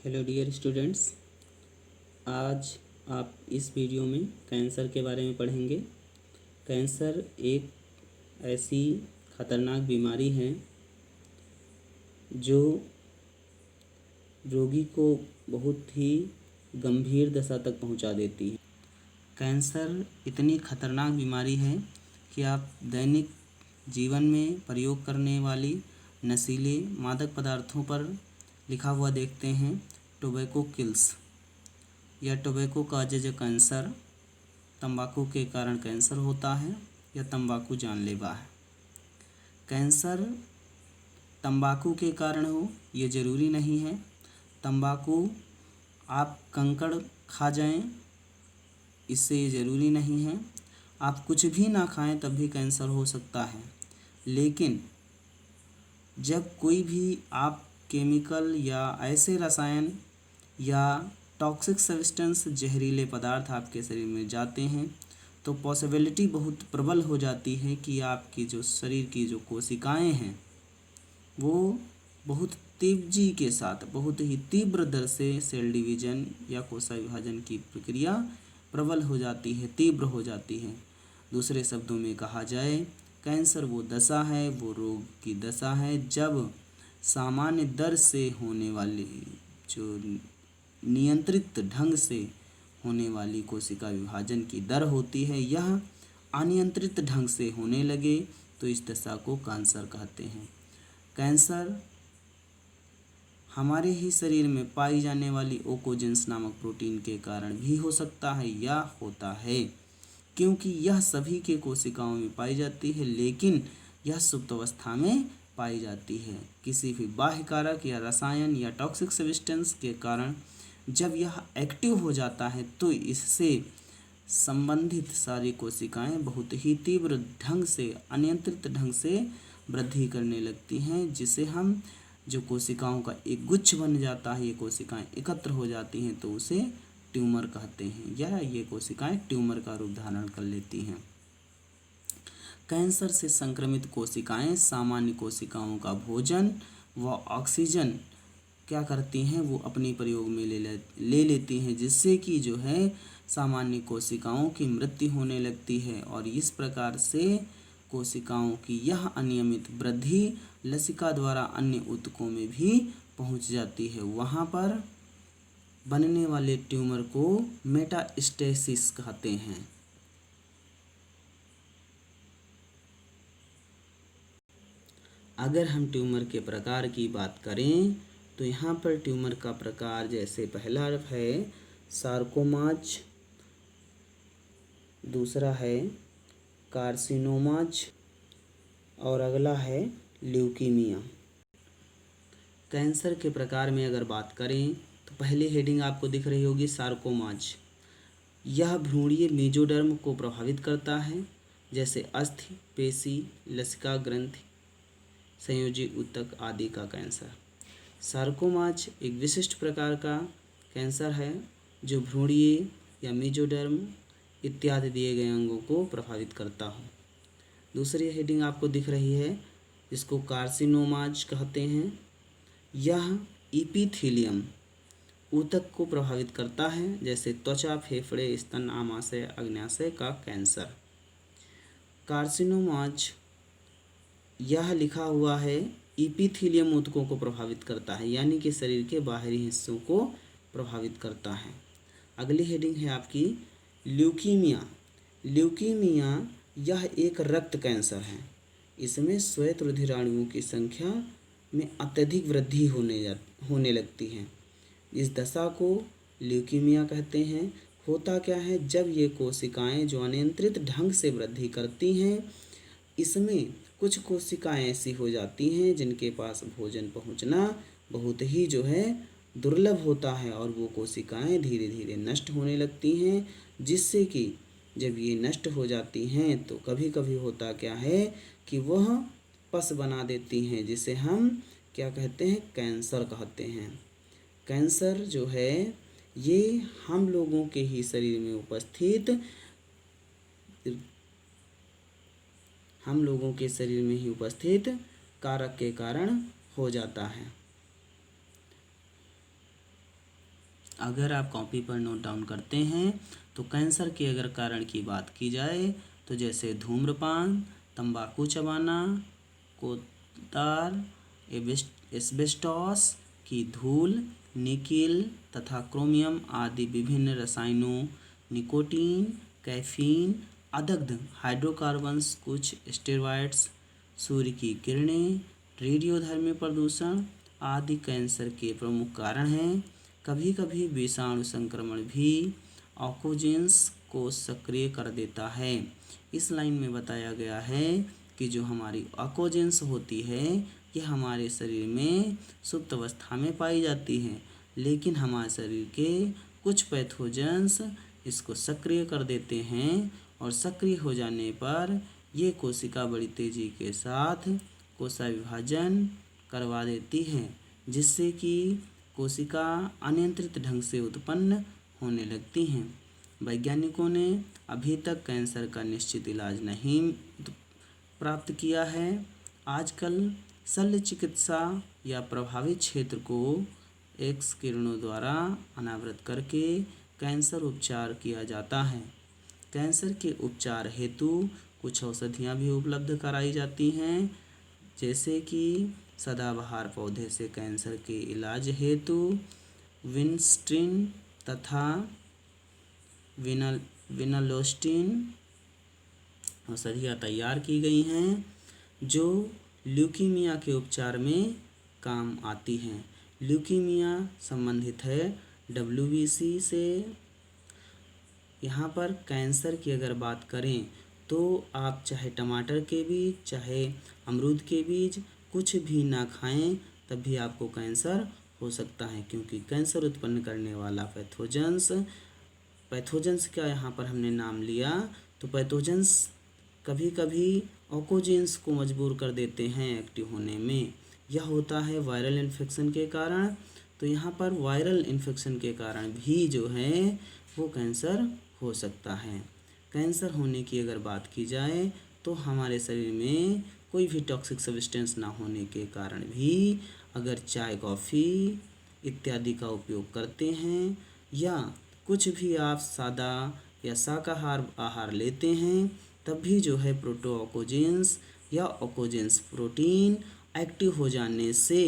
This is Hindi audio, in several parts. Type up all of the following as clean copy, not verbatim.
हेलो डियर स्टूडेंट्स, आज आप इस वीडियो में कैंसर के बारे में पढ़ेंगे। कैंसर एक ऐसी ख़तरनाक बीमारी है जो रोगी को बहुत ही गंभीर दशा तक पहुंचा देती है। कैंसर इतनी ख़तरनाक बीमारी है कि आप दैनिक जीवन में प्रयोग करने वाली नशीले मादक पदार्थों पर लिखा हुआ देखते हैं, टोबैको किल्स या टोबैको काजेज कैंसर। तंबाकू के कारण कैंसर होता है या तंबाकू जानलेवा है। कैंसर तंबाकू के कारण हो ये ज़रूरी नहीं है। तंबाकू आप कंकड़ खा जाएं, इससे ये ज़रूरी नहीं है। आप कुछ भी ना खाएं तब भी कैंसर हो सकता है। लेकिन जब कोई भी आप केमिकल या ऐसे रसायन या टॉक्सिक सब्सटेंस जहरीले पदार्थ आपके शरीर में जाते हैं तो पॉसिबिलिटी बहुत प्रबल हो जाती है कि आपकी जो शरीर की जो कोशिकाएं हैं वो बहुत तेजी के साथ, बहुत ही तीव्र दर से सेल डिवीजन या कोशिका विभाजन की प्रक्रिया प्रबल हो जाती है, तीव्र हो जाती है। दूसरे शब्दों में कहा जाए, कैंसर वो दशा है, वो रोग की दशा है जब सामान्य दर से होने वाली, जो नियंत्रित ढंग से होने वाली कोशिका विभाजन की दर होती है, यह अनियंत्रित ढंग से होने लगे तो इस दशा को कैंसर कहते हैं। कैंसर हमारे ही शरीर में पाई जाने वाली ओकोजेंस नामक प्रोटीन के कारण भी हो सकता है या होता है, क्योंकि यह सभी के कोशिकाओं में पाई जाती है, लेकिन यह सुप्त अवस्था में पाई जाती है। किसी भी बाह्य कारक या रसायन या टॉक्सिक सब्सटेंस के कारण जब यह एक्टिव हो जाता है तो इससे संबंधित सारी कोशिकाएं बहुत ही तीव्र ढंग से, अनियंत्रित ढंग से वृद्धि करने लगती हैं, जिसे हम, जो कोशिकाओं का एक गुच्छ बन जाता है, ये कोशिकाएं एकत्र हो जाती हैं तो उसे ट्यूमर कहते हैं, या ये कोशिकाएं ट्यूमर का रूप धारण कर लेती हैं। कैंसर से संक्रमित कोशिकाएं सामान्य कोशिकाओं का भोजन व ऑक्सीजन क्या करती हैं, वो अपने प्रयोग में ले लेती हैं, जिससे कि जो है सामान्य कोशिकाओं की मृत्यु होने लगती है। और इस प्रकार से कोशिकाओं की यह अनियमित वृद्धि लसिका द्वारा अन्य ऊतकों में भी पहुंच जाती है। वहां पर बनने वाले ट्यूमर को मेटास्टेसिस कहते हैं। अगर हम ट्यूमर के प्रकार की बात करें तो यहाँ पर ट्यूमर का प्रकार जैसे पहला है सार्कोमाज, दूसरा है कार्सिनोमाज और अगला है ल्यूकीमिया। कैंसर के प्रकार में अगर बात करें तो पहली हेडिंग आपको दिख रही होगी सार्कोमाज। यह भ्रूणीय मेजोडर्म को प्रभावित करता है, जैसे अस्थि, पेशी, लसिका ग्रंथि, संयोजी ऊतक आदि का कैंसर। सार्कोमाज एक विशिष्ट प्रकार का कैंसर है जो भ्रूणीय या मेजोडर्म इत्यादि दिए गए अंगों को प्रभावित करता हो। दूसरी हेडिंग आपको दिख रही है जिसको कार्सिनोमाज कहते हैं। यह इपिथीलियम ऊतक को प्रभावित करता है, जैसे त्वचा, फेफड़े, स्तन, आमाशय, अग्न्याशय का कैंसर। कार्सिनोमाज यह लिखा हुआ है इपिथीलियम ऊतकों को प्रभावित करता है, यानी कि शरीर के बाहरी हिस्सों को प्रभावित करता है। अगली हेडिंग है आपकी ल्यूकीमिया। ल्यूकीमिया यह एक रक्त कैंसर है। इसमें श्वेत रुधिराणुओं की संख्या में अत्यधिक वृद्धि होने लगती है। इस दशा को ल्यूकीमिया कहते हैं। होता क्या है, जब ये कोशिकाएं जो अनियंत्रित ढंग से वृद्धि करती हैं, इसमें कुछ कोशिकाएं ऐसी हो जाती हैं जिनके पास भोजन पहुंचना बहुत ही जो है दुर्लभ होता है, और वो कोशिकाएं धीरे धीरे नष्ट होने लगती हैं, जिससे कि जब ये नष्ट हो जाती हैं तो कभी कभी होता क्या है कि वह पस बना देती हैं, जिसे हम क्या कहते हैं, कैंसर कहते हैं। कैंसर जो है ये हम लोगों के ही शरीर में उपस्थित कारक के कारण हो जाता है। अगर आप कॉपी पर नोट डाउन करते हैं तो कैंसर के अगर कारण की बात की जाए तो जैसे धूम्रपान, तंबाकू चबाना, कोदार, एस्बेस्टॉस की धूल, निकिल तथा क्रोमियम आदि विभिन्न रसायनों, निकोटीन, कैफीन, अदग्ध हाइड्रोकार्बन्स, कुछ स्टेरॉयड्स, सूर्य की किरणें, रेडियोधर्मी प्रदूषण आदि कैंसर के प्रमुख कारण हैं। कभी कभी विषाणु संक्रमण भी ऑन्कोजेंस को सक्रिय कर देता है। इस लाइन में बताया गया है कि जो हमारी ऑन्कोजेंस होती है ये हमारे शरीर में सुप्त अवस्था में पाई जाती है, लेकिन हमारे शरीर के कुछ पैथोजेंस इसको सक्रिय कर देते हैं और सक्रिय हो जाने पर ये कोशिका बड़ी तेज़ी के साथ कोशिका विभाजन करवा देती है, जिससे कि कोशिका अनियंत्रित ढंग से उत्पन्न होने लगती हैं। वैज्ञानिकों ने अभी तक कैंसर का निश्चित इलाज नहीं प्राप्त किया है। आजकल शल्य चिकित्सा या प्रभावित क्षेत्र को एक्स किरणों द्वारा अनावृत करके कैंसर उपचार किया जाता है। कैंसर के उपचार हेतु कुछ औषधियाँ भी उपलब्ध कराई जाती हैं, जैसे कि सदाबहार पौधे से कैंसर के इलाज हेतु विन्स्ट्रिन तथा विनलोस्टिन औषधियाँ तैयार की गई हैं जो ल्यूकीमिया के उपचार में काम आती हैं। ल्यूकीमिया संबंधित है WBC से। यहाँ पर कैंसर की अगर बात करें तो आप चाहे टमाटर के बीज, चाहे अमरूद के बीज कुछ भी ना खाएं, तब भी आपको कैंसर हो सकता है, क्योंकि कैंसर उत्पन्न करने वाला पैथोजेंस का यहाँ पर हमने नाम लिया तो पैथोजेंस कभी कभी ऑन्कोजेंस को मजबूर कर देते हैं एक्टिव होने में। यह होता है वायरल इन्फेक्शन के कारण। तो यहाँ पर वायरल इन्फेक्शन के कारण भी जो है वो कैंसर हो सकता है। कैंसर होने की अगर बात की जाए तो हमारे शरीर में कोई भी टॉक्सिक सब्सटेंस ना होने के कारण भी अगर चाय, कॉफ़ी इत्यादि का उपयोग करते हैं या कुछ भी आप सादा या शाकाहार आहार लेते हैं, तब भी जो है प्रोटोऑन्कोजेंस या ऑन्कोजेंस प्रोटीन एक्टिव हो जाने से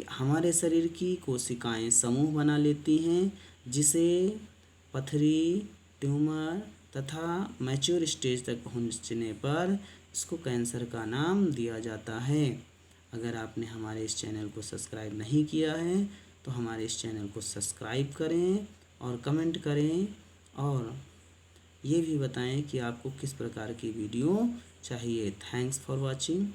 हमारे शरीर की कोशिकाएं समूह बना लेती हैं, जिसे पथरी, ट्यूमर तथा मैच्योर स्टेज तक पहुंचने पर इसको कैंसर का नाम दिया जाता है। अगर आपने हमारे इस चैनल को सब्सक्राइब नहीं किया है तो हमारे इस चैनल को सब्सक्राइब करें और कमेंट करें और ये भी बताएं कि आपको किस प्रकार की वीडियो चाहिए। Thanks for watching.